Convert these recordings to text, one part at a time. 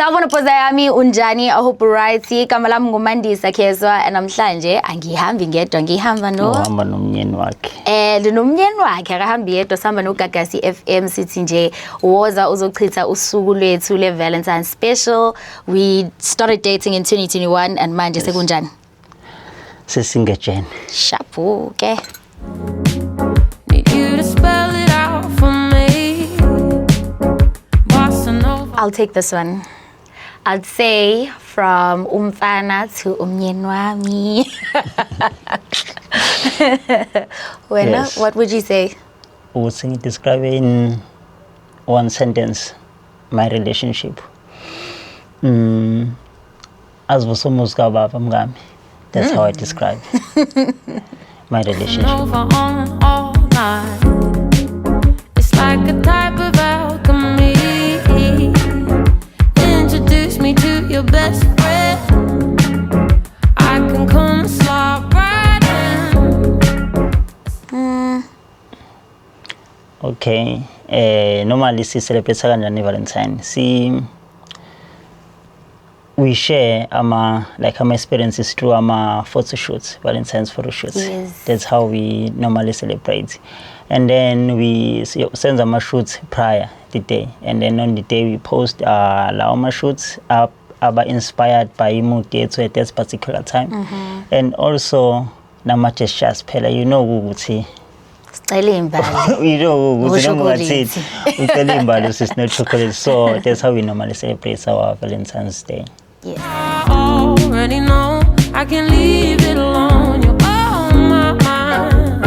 Sawubona Bhoza yami unjani? I hope right. Igama lami nguMandisa Khezwa namhlanje angihambi ngedwa ngihamba uhamba nomnyeni wakhe. Nomnyeni wakhe akahambi yedwa sihamba noGagasi FM sithi nje woza uzochitha usuku lwethu le Valentine's special. We started dating in 2021 and manje sekunjani? Sesingejene. Shapu ke. Need you to spell it out for me. Bossa Nova. I'll take this one. I'd say from umfana to umnyeni wami. Well, Yes. what would you say? Ukuthi describe in one sentence my relationship. Azivusumuzi baba mngami. That's how I describe my relationship. Nova on all night. It's like a type of alchemy. Introduce me to your best friend. I can come and slide right in. Okay. Normally si celebrate kanjani Valentine. We share our experiences through our photo shoots, Valentine's photo shoots. Yes. That's how we normally celebrate. And then we send our shoots prior the day. And then on the day we post our shoots up inspired by mood dates at that particular time. And also nama gestures phela you know ukuthi Sicela imbali. you know ukuthi Chocolate. ucela imbali is not chocolate. So that's how we normally celebrate our Valentine's Day. Yes. I already know I can leave it alone. You're on my mind.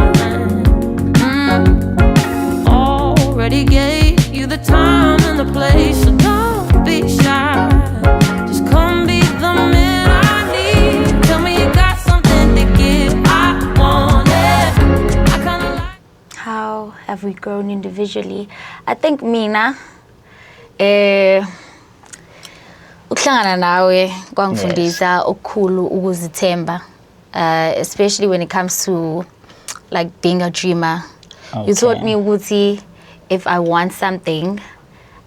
Already gave you the time and the place, so don't be shy. Just come be the man I need. Tell me you got something to give. I want it. I kinda like. How have we grown individually? I think mina ukuhlangana nawe kwangifundisa okukhulu ukuzithemba, especially when it comes to like being a dreamer. You taught me ukuthi if I want something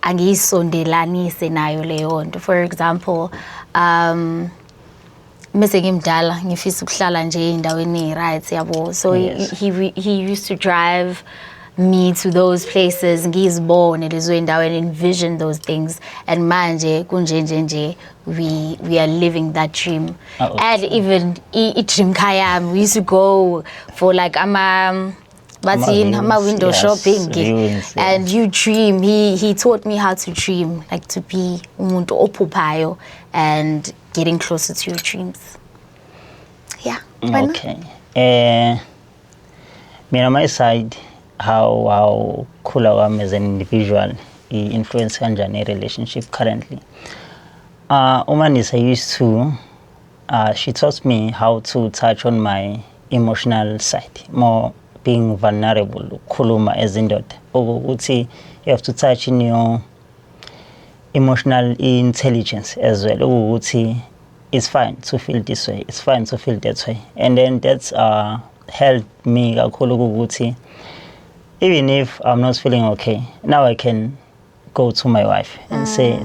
angiyisondelanise nayo leyo nto. For example, mase ngimdala ngifisa ukuhlala nje endaweni right yabo. So Yes. he used to drive me to those places ngizibone lezo indawo and envision those things, and manje kunje we are living that dream. And even dream kayam, we used to go for like ama window Yes, shopping viewings, yeah. and you dream. He taught me how to dream, like to be umuntu ophuphayo and getting closer to your dreams. Yeah. Wena? Okay. Me on my side, how cool I am as an individual, influence kanjani relationship currently. Umanisa used to, she taught me how to touch on my emotional side, more being vulnerable, kuluma as in that. You have to touch in your emotional intelligence as well. It's fine to feel this way, it's fine to feel that way. And then that's helped me kakhulu. Even if I'm not feeling okay, now I can go to my wife and say,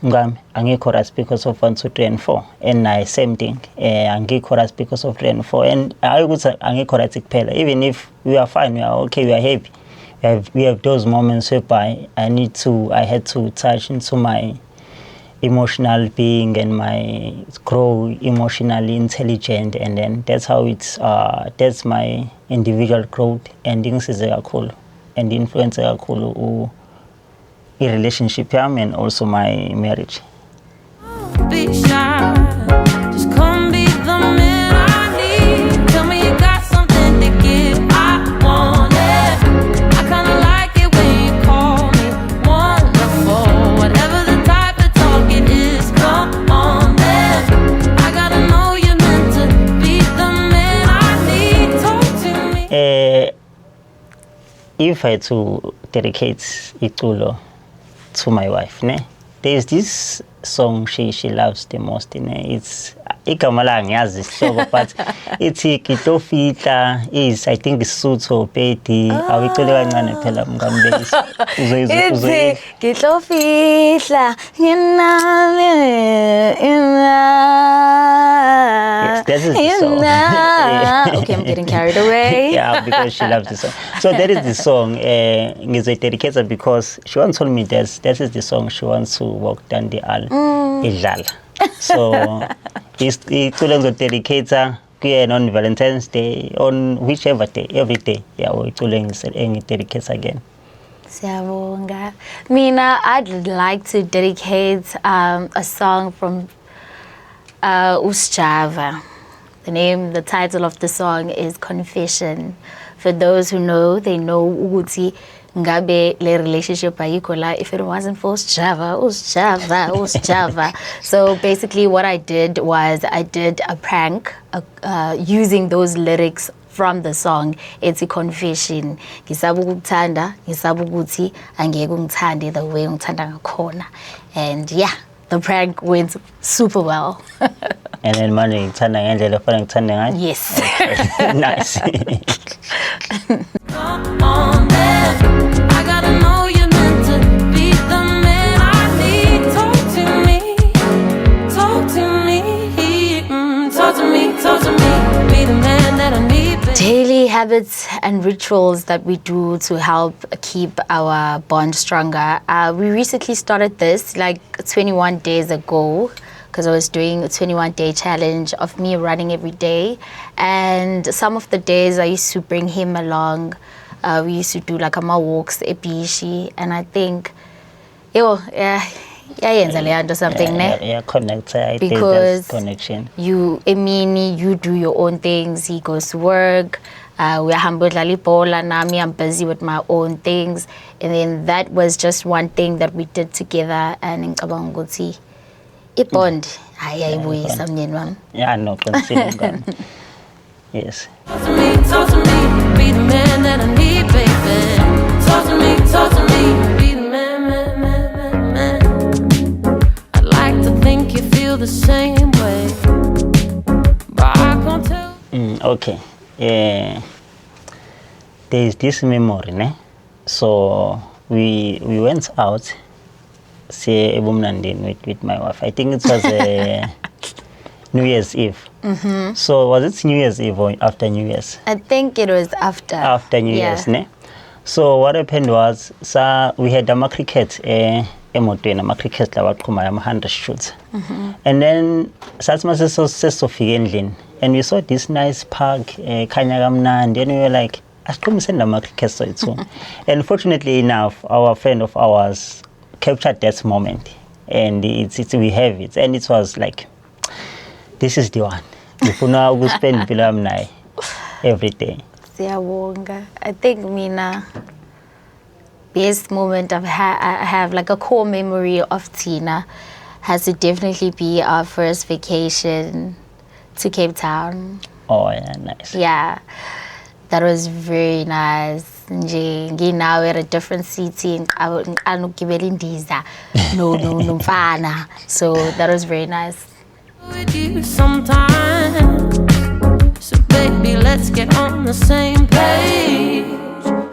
Ngam, angikho right because of 1, 2, 3, and 4. And I same thing, angikho right because of 3 and 4. And I would say angikho right kuphela. Even if we are fine, we are okay, we are happy. We have those moments whereby I had to touch into my emotional being and my grow emotionally intelligent, and then that's how that's my individual growth and things is cool and influence cool in relationship and also my marriage. Be shy. Just come be the man I need. Tell me you got something to give. I want it. I kinda like it when you call me wonderful. Whatever the type of talk it is, come on then. I gotta know you're meant to be the man I need. Talk to me. If I had to dedicate Itulo to my wife, there's this song she loves the most. It's igama la ngiyazi isihloko but ithi kitofita is I think Sotho Pedi awucele kancane phela mngambekisi Ithi ngihlofihla nginale Yes, that is the song. Okay, I'm getting carried away. Yeah, because she loves the song. So that is the song. Ngizodedicate because she once told me that is the song she wants to walk down the aisle. Idlala. So icule ngizodedicate kuyena on Valentine's Day, on whichever day, every day. Yeah, icule ngidedicate again. Siyabonga. Mina, I'd like to dedicate a song from Usjava. The title of the song is Confession. For those who know, they know ukuthi ngabe le relationship ayikho la if it wasn't for Usjava. So basically what I did was I did a prank using those lyrics from the song. It's a confession. Ngisaba ukukuthanda, ngisaba ukuthi angeke ungithande the way ungithanda ngakhona. And yeah, the prank went super well. And then manje ngithanda ngendlela efana ngithanda ngayo. Yes. Nice. Come on, man. I gotta know you're meant to be the man I need. Talk to me. Talk to me. Talk to me. Talk to me. Be the man that I need. Daily habits and rituals that we do to help keep our bond stronger. We recently started this like 21 days ago because I was doing a 21-day challenge of me running every day. And some of the days I used to bring him along. We used to do like ama walks, epishi, and I think, something, ne? Yeah, connect. I think Because that's connection. you do your own things. He goes to work. We're nami, I'm busy with my own things. And then that was just one thing that we did together. And in Kabangoti, it bond. Yeah, no, consider. Yes. Talk to me, be the man that I need, baby. Talk to me, be the man. I'd like to think you feel the same way, but I can't tell. Okay. There is this memory, ne? So we went out, say with my wife. I think it was New Year's Eve. Mm-hmm. So was it New Year's Eve or after New Year's? I think it was after. After New Year's, ne? So what happened was, we had a cricket, a cricket la waqhuma 100 shoots. And then sathi sesofika endlini and we saw this nice park, khanya kamnandi, and we were like, asiqhumiseni la cricket soithu. And fortunately enough, our friend of ours captured that moment, and we have it, and it was like, this is the one. Ngifuna ukuspend impilo yami naye every day. Siyabonga. I think mina best moment I have like a core memory of Tina has to definitely be our first vacation to Cape Town. Oh yeah, nice. Yeah, that was very nice. Now we're at a different city no mfana. So that was very nice. With you sometimes, so baby, let's get on the same page.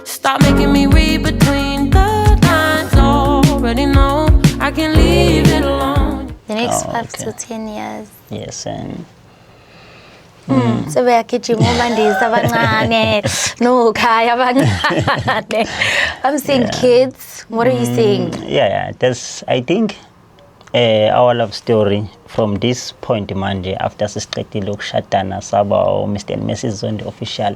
Stop making me read between the lines. Already know I can leave it alone. The next 5 to 10 years. Yes, and So we are kitchen no kaya abancane. I'm saying kids. What are you saying? Yeah. That's, I think, our love story from this point manje after siqedile ukushadana saba Mr. and Mrs. Zondi official.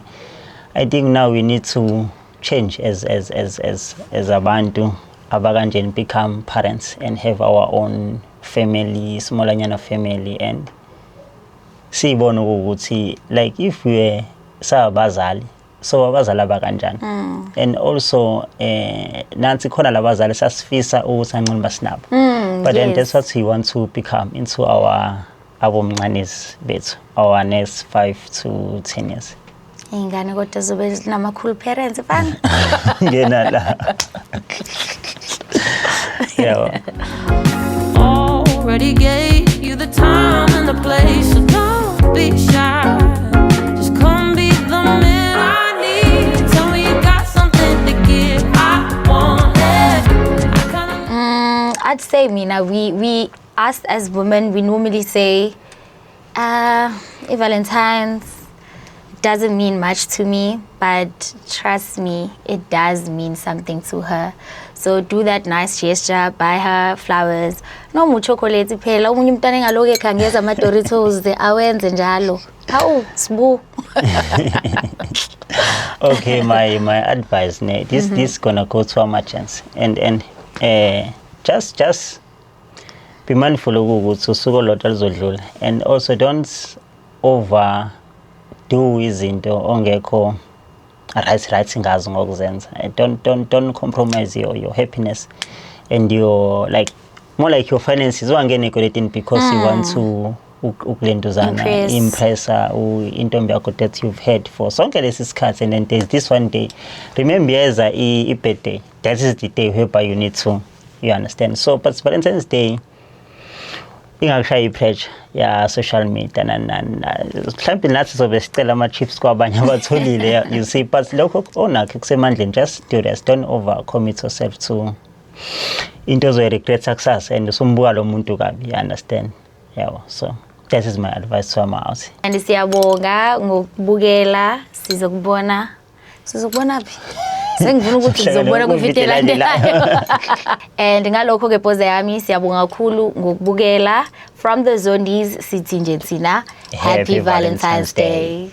I think now we need to change as abantu abakanjeni, become parents and have our own family, smallanyana family, and sibone ukuthi like if we were sabazali, so abazali abakanjani. And also nansi khona labazali sasifisa ukuthi angcono basinabo. But then that's what we want to become into our abomncane bethu, our next 5 to 10 years. Ingane kodwa zobe zinamakhulu parents bani? Ngena la. Yeah. Already gave you the the time and the place. So don't be shy. Just come be the man I need. Tell me you got something to give. I want it. I kinda I'd say, Mina, we us as women, we normally say, Valentine's doesn't mean much to me, but trust me, it does mean something to her. So do that nice gesture, buy her flowers. No mu chocolate phela, umunye umntana engaloke ekhangeza ama Doritos awenze njalo. Hawu, sibu. Okay, my advice, this gonna go to our chance, and just be mindful ukuthi usuku olodwa luzodlula, and also don't overdo izinto ongekho right ngazo ngokuzenza. Don't compromise your happiness and your more like your finances. Ungene ekweletini because you want to ukulenduzana impress intombi yakho that you've had for sonke lesi sikhathi, and then there's this one day, remember yeza i-birthday, that is the day whereby you need to, you understand. So but Valentine's Day ingakushaya i-pressure ya social media mhlawumbe nathi sobe sicela ama-chips kwabanye abatholile, you see, but lokho onakho kusemandleni, just do this. Don't overcommit yourself to into ozoyiregreta kusasa and usumbuka lo muntu kabi, you understand. Yeah, so that is my advice to our house. And siyabonga ngokubukela, sizokubona phi? Sengifuna ukuthi ngizobona ku-video elandelayo. And ngalokho ke phoze yami siyabonga kakhulu ngokubukela. From the Zondies sithi nje thina happy Valentine's Day.